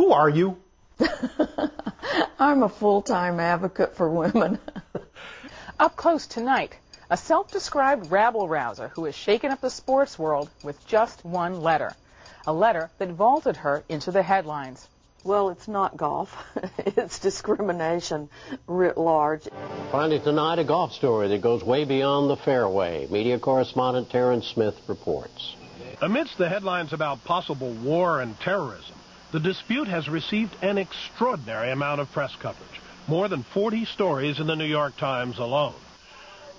Who are you? I'm a full-time advocate for women. Up close tonight, a self-described rabble-rouser who has shaken up the sports world with just one letter. A letter that vaulted her into the headlines. Well, it's not golf. It's discrimination writ large. Finding tonight a golf story that goes way beyond the fairway. Media correspondent Terrence Smith reports. Amidst the headlines about possible war and terrorism, the dispute has received an extraordinary amount of press coverage. More than 40 stories in the New York Times alone.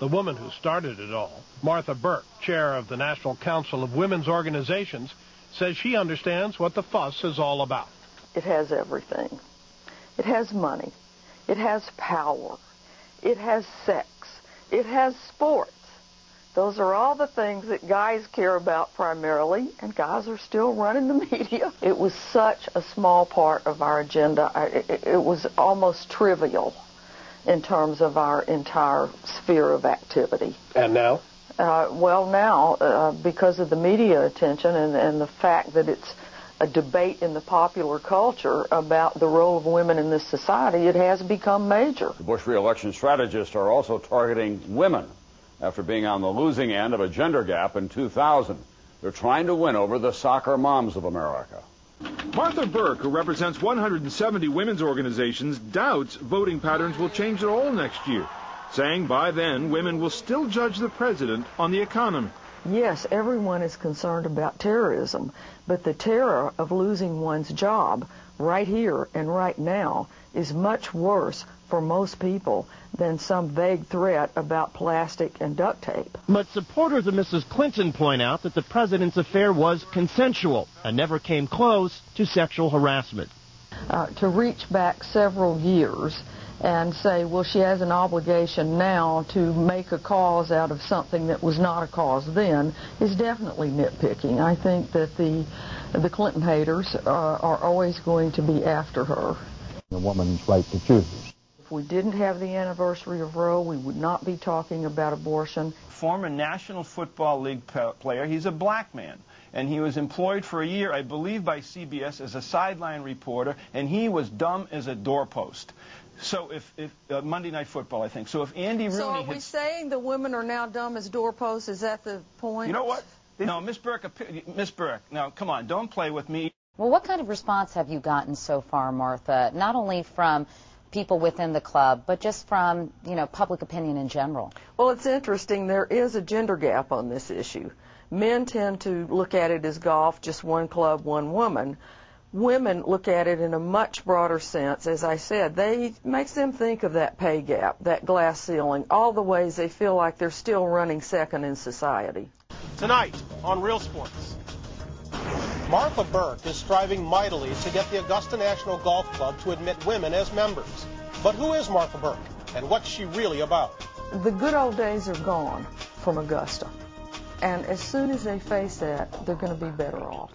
The woman who started it all, Martha Burk, chair of the National Council of Women's Organizations, says she understands what the fuss is all about. It has everything. It has money. It has power. It has sex. It has sports. Those are all the things that guys care about primarily, and guys are still running the media. It was such a small part of our agenda. It was almost trivial in terms of our entire sphere of activity. And now? Well, now, because of the media attention and the fact that it's a debate in the popular culture about the role of women in this society, it has become major. The Bush re-election strategists are also targeting women after being on the losing end of a gender gap in 2000. They're trying to win over the soccer moms of America. Martha Burk, who represents 170 women's organizations, doubts voting patterns will change at all next year, saying by then women will still judge the president on the economy. Yes, everyone is concerned about terrorism, but the terror of losing one's job right here and right now is much worse for most people than some vague threat about plastic and duct tape. But supporters of Mrs. Clinton point out that the president's affair was consensual and never came close to sexual harassment. To reach back several years and say, well, she has an obligation now to make a cause out of something that was not a cause then, is definitely nitpicking. I think that the Clinton haters are always going to be after her. A woman's right to choose. If we didn't have the anniversary of Roe, we would not be talking about abortion. Former National Football League player, he's a black man. And he was employed for a year, I believe, by CBS as a sideline reporter, and he was dumb as a doorpost. So if Monday Night Football, I think. So if Andy Rooney... So are we saying the women are now dumb as doorposts? Is that the point? You know what? No, Miss Burk, now, come on, don't play with me. Well, what kind of response have you gotten so far, Martha, not only from people within the club, but just from, public opinion in general? Well, it's interesting. There is a gender gap on this issue. Men tend to look at it as golf, just one club, one woman. Women look at it in a much broader sense. As I said, it makes them think of that pay gap, that glass ceiling, all the ways they feel like they're still running second in society. Tonight on Real Sports, Martha Burk is striving mightily to get the Augusta National Golf Club to admit women as members. But who is Martha Burk, and what's she really about? The good old days are gone from Augusta. And as soon as they face that, they're going to be better off.